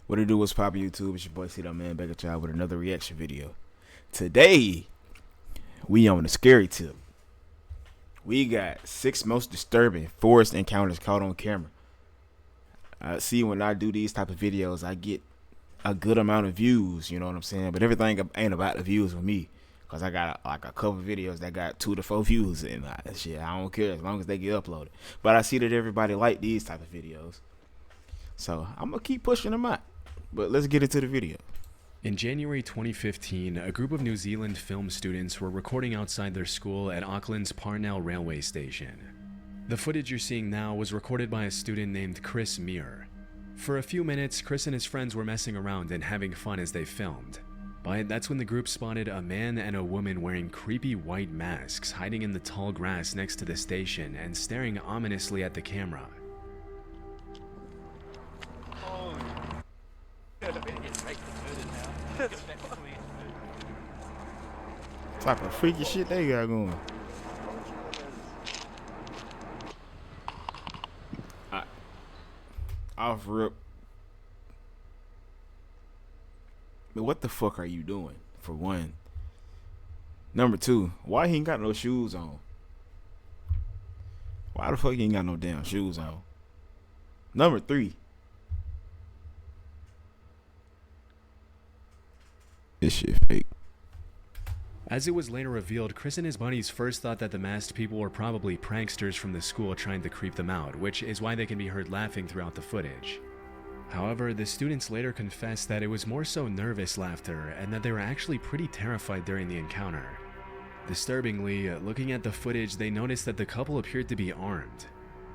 What it do? What's poppin' YouTube? It's your boy C Man back at y'all with another reaction video. Today we on the scary tip. We got 6 most disturbing forest encounters caught on camera. See, when I do these type of videos, I get a good amount of views. You know what I'm saying? But everything ain't about the views with me, cause I got like a couple videos that got 2 to 4 views, and shit, I don't care as long as they get uploaded. But I see that everybody like these type of videos, so I'm gonna keep pushing them out. But let's get into the video. In January 2015, a group of New Zealand film students were recording outside their school at Auckland's Parnell railway station. The footage you're seeing now was recorded by a student named Chris Muir. For a few minutes, Chris and his friends were messing around and having fun as they filmed. But that's when the group spotted a man and a woman wearing creepy white masks hiding in the tall grass next to the station and staring ominously at the camera. Type of freaky shit they got going. Off rip. But what the fuck are you doing? For one. Number 2, why he ain't got no shoes on? Why the fuck he ain't got no damn shoes on? Number 3. This shit fake. As it was later revealed, Chris and his buddies first thought that the masked people were probably pranksters from the school trying to creep them out, which is why they can be heard laughing throughout the footage. However, the students later confessed that it was more so nervous laughter and that they were actually pretty terrified during the encounter. Disturbingly, looking at the footage, they noticed that the couple appeared to be armed.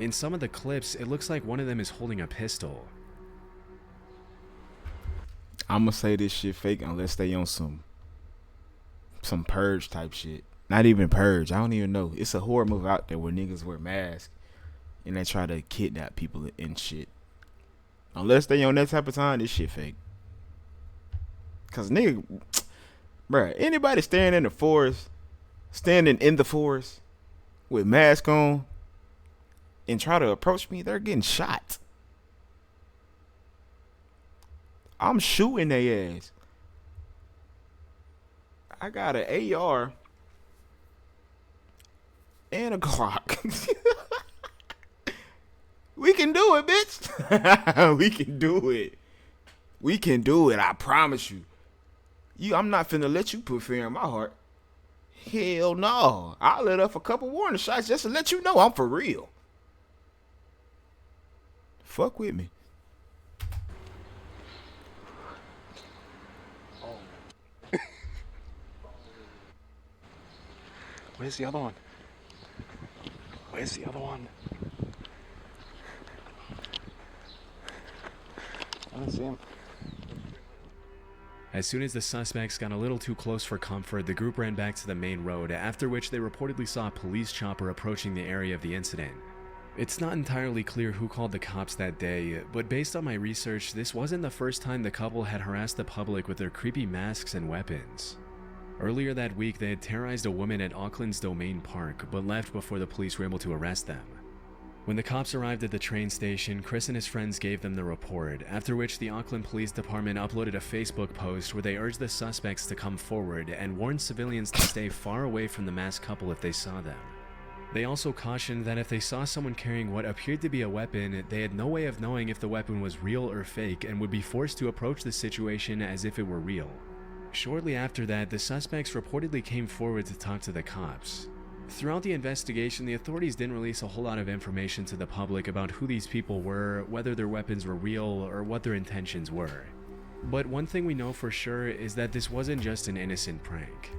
In some of the clips, it looks like one of them is holding a pistol. I'ma say this shit fake unless they on some purge type shit. Not even purge. I don't even know. It's a horror movie out there where niggas wear masks and they try to kidnap people and shit. Unless they on that type of time, this shit fake. Cause nigga, bruh, anybody standing in the forest with mask on and try to approach me, they're getting shot. I'm shooting their ass. I got an AR and a Glock. We can do it, bitch. We can do it. We can do it. I promise you. I'm not finna let you put fear in my heart. Hell no. I'll let off a couple warning shots just to let you know I'm for real. Fuck with me. Where's the other one? Where's the other one? I don't see him. As soon as the suspects got a little too close for comfort, the group ran back to the main road, after which they reportedly saw a police chopper approaching the area of the incident. It's not entirely clear who called the cops that day, but based on my research, this wasn't the first time the couple had harassed the public with their creepy masks and weapons. Earlier that week, they had terrorized a woman at Auckland's Domain Park, but left before the police were able to arrest them. When the cops arrived at the train station, Chris and his friends gave them the report, after which the Auckland Police Department uploaded a Facebook post where they urged the suspects to come forward and warned civilians to stay far away from the masked couple if they saw them. They also cautioned that if they saw someone carrying what appeared to be a weapon, they had no way of knowing if the weapon was real or fake and would be forced to approach the situation as if it were real. Shortly after that, the suspects reportedly came forward to talk to the cops. Throughout the investigation, the authorities didn't release a whole lot of information to the public about who these people were, whether their weapons were real, or what their intentions were. But one thing we know for sure is that this wasn't just an innocent prank.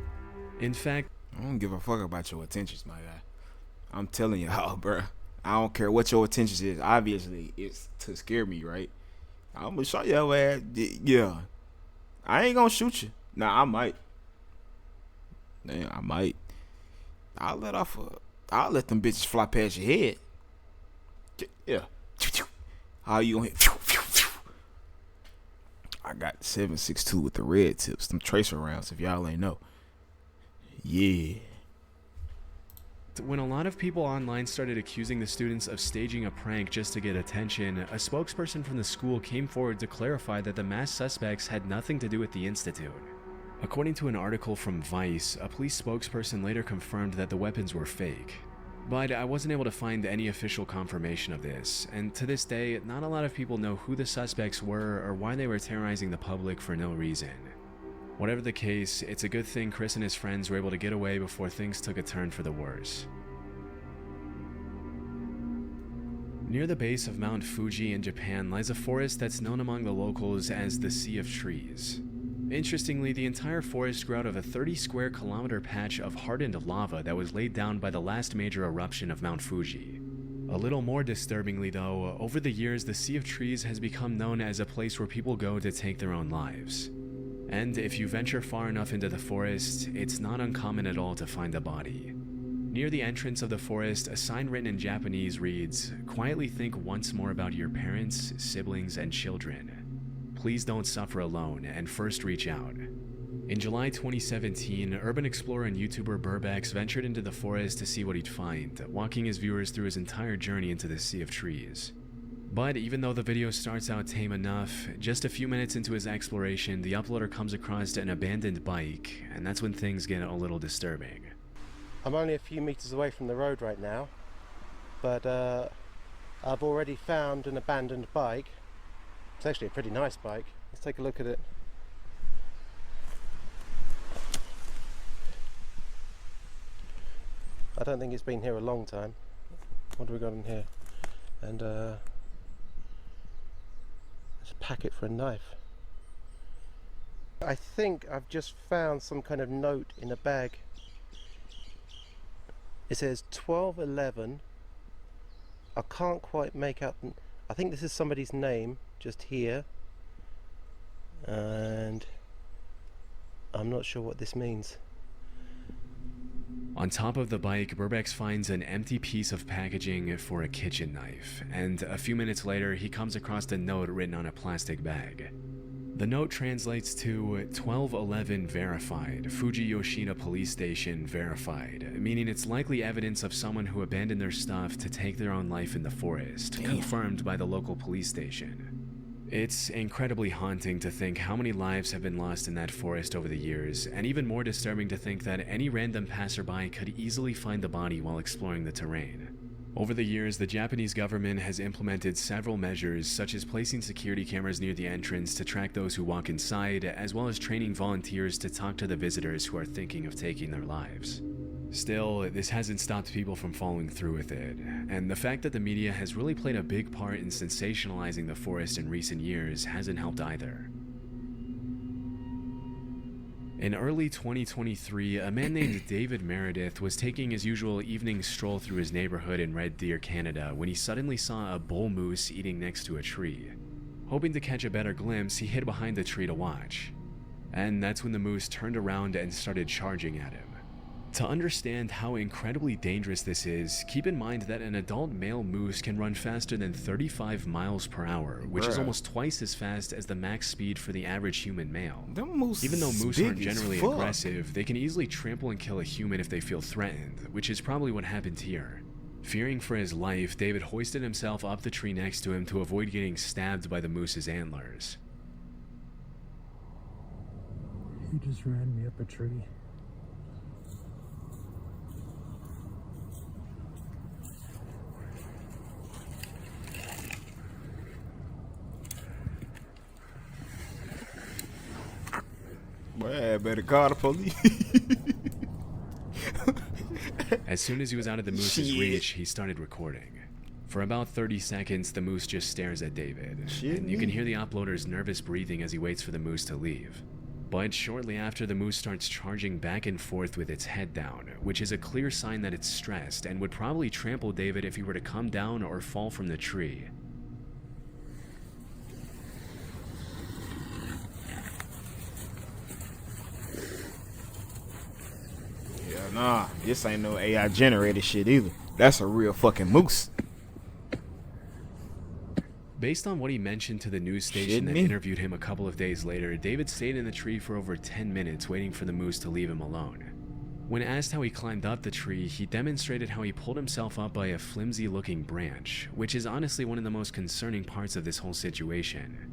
In fact, I don't give a fuck about your intentions, my guy. I'm telling y'all, bruh. I don't care what your intentions is. Obviously, it's to scare me, right? I'm gonna show your ass. Yeah. I ain't gonna shoot you. Nah, I might. Damn, I might. I'll let them bitches fly past your head. Yeah. How you gonna hit? I got 7.62 with the red tips. Them tracer rounds, if y'all ain't know. Yeah. When a lot of people online started accusing the students of staging a prank just to get attention, a spokesperson from the school came forward to clarify that the masked suspects had nothing to do with the institute. According to an article from Vice, a police spokesperson later confirmed that the weapons were fake. But I wasn't able to find any official confirmation of this, and to this day, not a lot of people know who the suspects were or why they were terrorizing the public for no reason. Whatever the case, it's a good thing Chris and his friends were able to get away before things took a turn for the worse. Near the base of Mount Fuji in Japan lies a forest that's known among the locals as the Sea of Trees. Interestingly, the entire forest grew out of a 30 square kilometer patch of hardened lava that was laid down by the last major eruption of Mount Fuji. A little more disturbingly though, over the years the Sea of Trees has become known as a place where people go to take their own lives. And if you venture far enough into the forest, it's not uncommon at all to find a body. Near the entrance of the forest, a sign written in Japanese reads, "Quietly think once more about your parents, siblings, and children. Please don't suffer alone, and first reach out." In July 2017, urban explorer and YouTuber Burbex ventured into the forest to see what he'd find, walking his viewers through his entire journey into the Sea of Trees. But even though the video starts out tame enough, just a few minutes into his exploration, the uploader comes across an abandoned bike, and that's when things get a little disturbing. I'm only a few meters away from the road right now, but I've already found an abandoned bike. It's actually a pretty nice bike. Let's take a look at it. I don't think it's been here a long time. What do we got in here? And there's a packet for a knife. I think I've just found some kind of note in a bag. It says 1211. I can't quite make out. I think this is somebody's name just here, and I'm not sure what this means. On top of the bike, Burbex finds an empty piece of packaging for a kitchen knife, and a few minutes later, he comes across a note written on a plastic bag. The note translates to 1211 verified, Fuji Yoshida Police Station verified, meaning it's likely evidence of someone who abandoned their stuff to take their own life in the forest, confirmed by the local police station. It's incredibly haunting to think how many lives have been lost in that forest over the years, and even more disturbing to think that any random passerby could easily find the body while exploring the terrain. Over the years, the Japanese government has implemented several measures, such as placing security cameras near the entrance to track those who walk inside, as well as training volunteers to talk to the visitors who are thinking of taking their lives. Still, this hasn't stopped people from following through with it, and the fact that the media has really played a big part in sensationalizing the forest in recent years hasn't helped either. In early 2023, a man named David Meredith was taking his usual evening stroll through his neighborhood in Red Deer, Canada, when he suddenly saw a bull moose eating next to a tree. Hoping to catch a better glimpse, he hid behind the tree to watch. And that's when the moose turned around and started charging at him. To understand how incredibly dangerous this is, keep in mind that an adult male moose can run faster than 35 miles per hour, which is almost twice as fast as the max speed for the average human male. Even though moose aren't generally aggressive, they can easily trample and kill a human if they feel threatened, which is probably what happened here. Fearing for his life, David hoisted himself up the tree next to him to avoid getting stabbed by the moose's antlers. He just ran me up a tree. Boy, I better call the police. As soon as he was out of the moose's reach, he started recording. For about 30 seconds, the moose just stares at David, and you can hear the uploader's nervous breathing as he waits for the moose to leave. But shortly after, the moose starts charging back and forth with its head down, which is a clear sign that it's stressed and would probably trample David if he were to come down or fall from the tree. Nah, this ain't no AI generated shit either. That's a real fucking moose. Based on what he mentioned to the news station that interviewed him a couple of days later, David stayed in the tree for over 10 minutes waiting for the moose to leave him alone. When asked how he climbed up the tree, he demonstrated how he pulled himself up by a flimsy-looking branch, which is honestly one of the most concerning parts of this whole situation.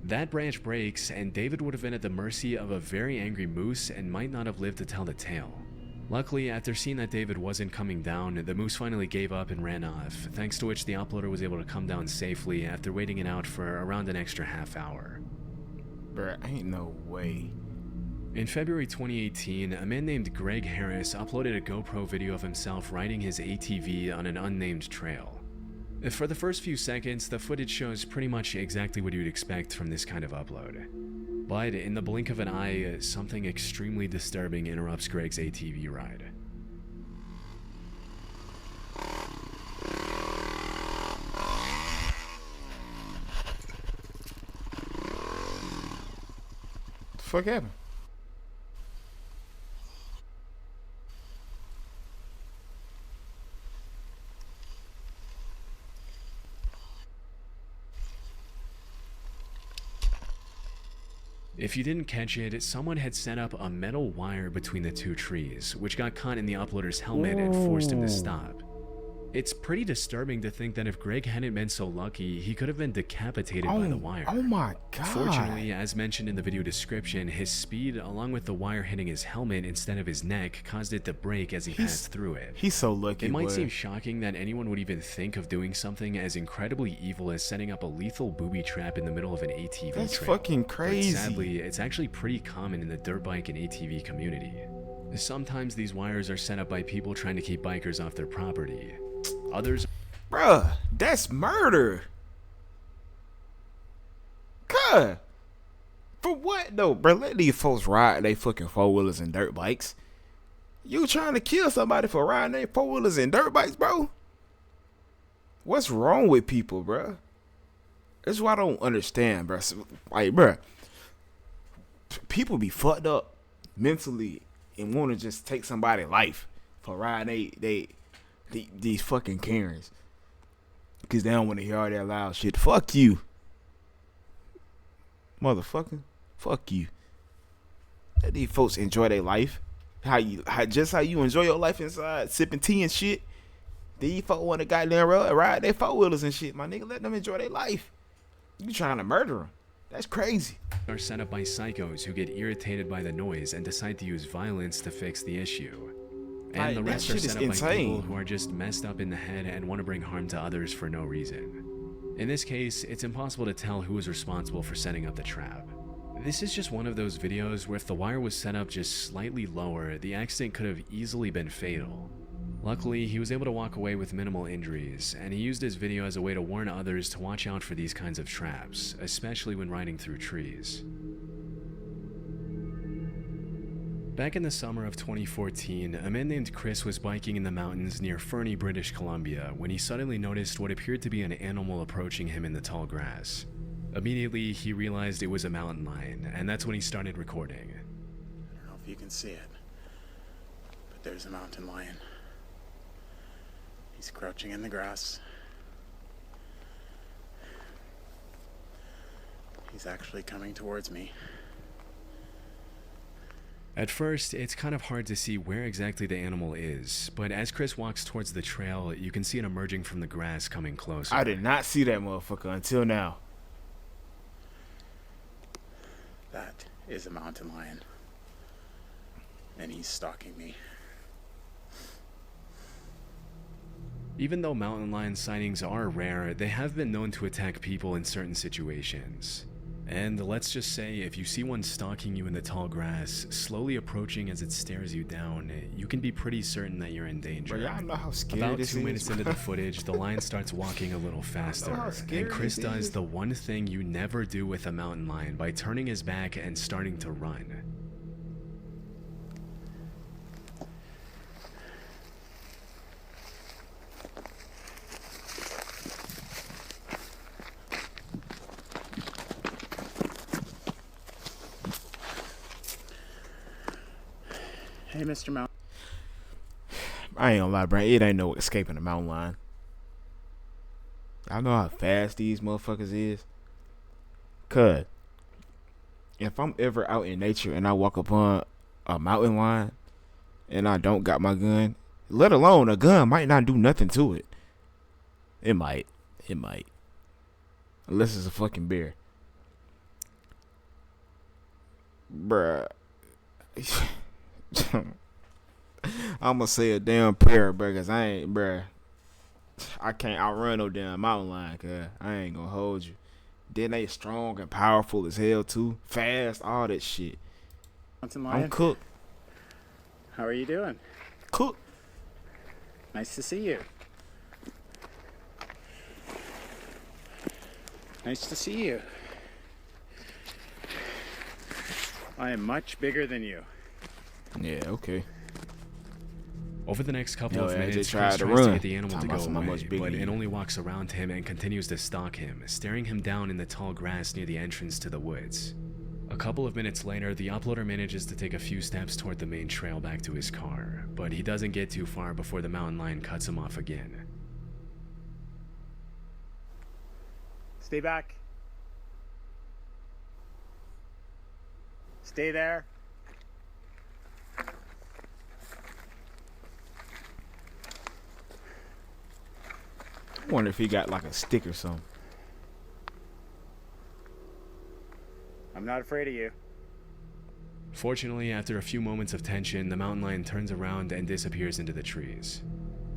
That branch breaks, and David would have been at the mercy of a very angry moose and might not have lived to tell the tale. Luckily, after seeing that David wasn't coming down, the moose finally gave up and ran off, thanks to which the uploader was able to come down safely after waiting it out for around an extra half hour. Bruh, ain't no way. In February 2018, a man named Greg Harris uploaded a GoPro video of himself riding his ATV on an unnamed trail. For the first few seconds, the footage shows pretty much exactly what you'd expect from this kind of upload. But in the blink of an eye, something extremely disturbing interrupts Greg's ATV ride. The fuck happened? If you didn't catch it, someone had set up a metal wire between the two trees, which got caught in the uploader's helmet and forced him to stop. It's pretty disturbing to think that if Greg hadn't been so lucky, he could have been decapitated by the wire. Oh my god. Fortunately, as mentioned in the video description, his speed, along with the wire hitting his helmet instead of his neck, caused it to break as he passed through it. He's so lucky. It might seem shocking that anyone would even think of doing something as incredibly evil as setting up a lethal booby trap in the middle of an ATV That's trail. fucking crazy. But sadly, it's actually pretty common in the dirt bike and ATV community. Sometimes these wires are set up by people trying to keep bikers off their property. Others... Bruh, that's murder. God. For what though, bruh? Let these folks ride they fucking four-wheelers and dirt bikes. You trying to kill somebody for riding their four-wheelers and dirt bikes, bro? What's wrong with people, bruh? That's what I don't understand, bruh. Like, bruh, people be fucked up mentally and want to just take somebody's life for riding these fucking Karens. Because they don't want to hear all that loud shit. Fuck you. Motherfucker. Fuck you. Let these folks enjoy their life. How you enjoy your life inside, sipping tea and shit. These folks want to goddamn ride their four-wheelers and shit. My nigga, let them enjoy their life. You trying to murder them. That's crazy. Are set up by psychos who get irritated by the noise and decide to use violence to fix the issue. And the rest are set up by people who are just messed up in the head and want to bring harm to others for no reason. In this case, it's impossible to tell who is responsible for setting up the trap. This is just one of those videos where if the wire was set up just slightly lower, the accident could have easily been fatal. Luckily, he was able to walk away with minimal injuries, and he used his video as a way to warn others to watch out for these kinds of traps, especially when riding through trees. Back in the summer of 2014, a man named Chris was biking in the mountains near Fernie, British Columbia, when he suddenly noticed what appeared to be an animal approaching him in the tall grass. Immediately, he realized it was a mountain lion, and that's when he started recording. I don't know if you can see it, but there's a mountain lion. He's crouching in the grass. He's actually coming towards me. At first, it's kind of hard to see where exactly the animal is, but as Chris walks towards the trail, you can see it emerging from the grass coming closer. I did not see that motherfucker until now. That is a mountain lion. And he's stalking me. Even though mountain lion sightings are rare, they have been known to attack people in certain situations. And let's just say, if you see one stalking you in the tall grass, slowly approaching as it stares you down, you can be pretty certain that you're in danger. Bro, y'all know how scary About this 2 is, minutes into the footage, the lion starts walking a little faster, and Chris does the one thing you never do with a mountain lion by turning his back and starting to run. Hey, Mr. Mountain. I ain't gonna lie, bro. It ain't no escaping a mountain lion. I know how fast these motherfuckers is. Cause if I'm ever out in nature and I walk upon a mountain lion, and I don't got my gun, let alone a gun might not do nothing to it. It might. Unless it's a fucking bear. Bruh. I'ma say a damn prayer, bruh, cause I can't outrun no damn mountain lion, cuz I ain't gonna hold you. Then they strong and powerful as hell too. Fast, all that shit. Mountain lion. I'm cooked. How are you doing? Cooked. Nice to see you. Nice to see you. I am much bigger than you. Yeah, okay. Over the next couple of As minutes, they Chris tried tries to to run, get the animal to talking go about something away, much bigger but than it you. only walks around him and continues to stalk him, staring him down in the tall grass near the entrance to the woods. A couple of minutes later, the uploader manages to take a few steps toward the main trail back to his car, but he doesn't get too far before the mountain lion cuts him off again. Stay back. Stay there. I wonder if he got like a stick or something. I'm not afraid of you. Fortunately, after a few moments of tension, the mountain lion turns around and disappears into the trees.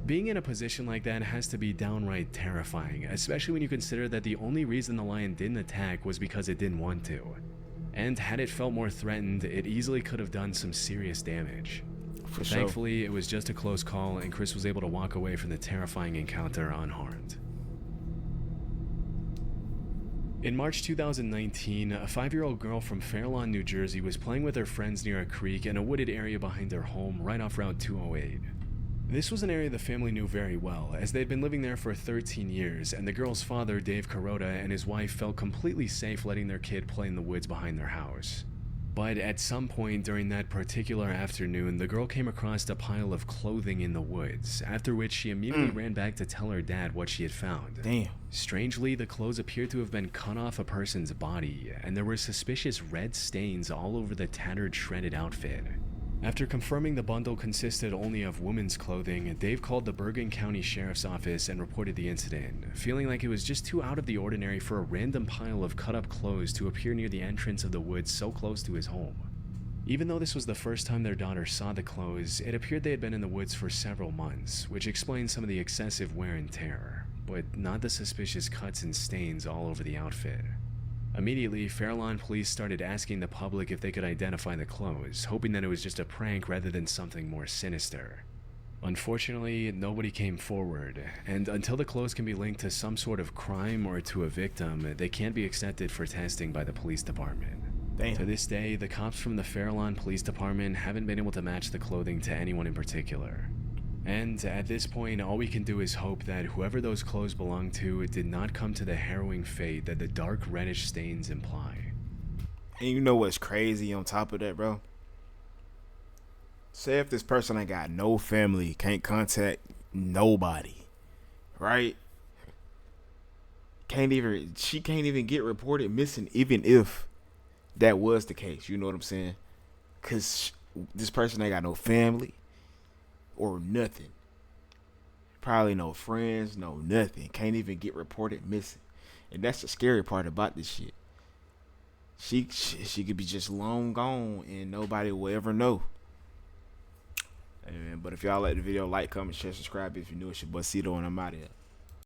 Being in a position like that has to be downright terrifying, especially when you consider that the only reason the lion didn't attack was because it didn't want to. And had it felt more threatened, it easily could have done some serious damage. For sure. Thankfully, it was just a close call and Chris was able to walk away from the terrifying encounter unharmed. In March 2019, a 5-year-old girl from Fairlawn, New Jersey was playing with her friends near a creek in a wooded area behind their home right off Route 208. This was an area the family knew very well, as they'd been living there for 13 years, and the girl's father, Dave Kuroda, and his wife felt completely safe letting their kid play in the woods behind their house. But at some point during that particular afternoon, the girl came across a pile of clothing in the woods, after which she immediately ran back to tell her dad what she had found. Damn. Strangely, the clothes appeared to have been cut off a person's body, and there were suspicious red stains all over the tattered, shredded outfit. After confirming the bundle consisted only of women's clothing, Dave called the Bergen County Sheriff's Office and reported the incident, feeling like it was just too out of the ordinary for a random pile of cut-up clothes to appear near the entrance of the woods so close to his home. Even though this was the first time their daughter saw the clothes, it appeared they had been in the woods for several months, which explains some of the excessive wear and tear, but not the suspicious cuts and stains all over the outfit. Immediately, Fairlawn police started asking the public if they could identify the clothes, hoping that it was just a prank rather than something more sinister. Unfortunately, nobody came forward, and until the clothes can be linked to some sort of crime or to a victim, they can't be accepted for testing by the police department. Damn. To this day, the cops from the Fairlawn Police Department haven't been able to match the clothing to anyone in particular. And at this point, all we can do is hope that whoever those clothes belonged to did not come to the harrowing fate that the dark reddish stains imply. And you know what's crazy on top of that, bro? Say if this person ain't got no family, can't contact nobody, right? She can't even get reported missing, even if that was the case. You know what I'm saying? Cause this person ain't got no family or nothing. Probably no friends, no nothing. Can't even get reported missing. And that's the scary part about this shit. She could be just long gone and nobody will ever know. But if y'all like the video, like, comment, share, subscribe if you're new. It's your boy Cito and I'm out of here.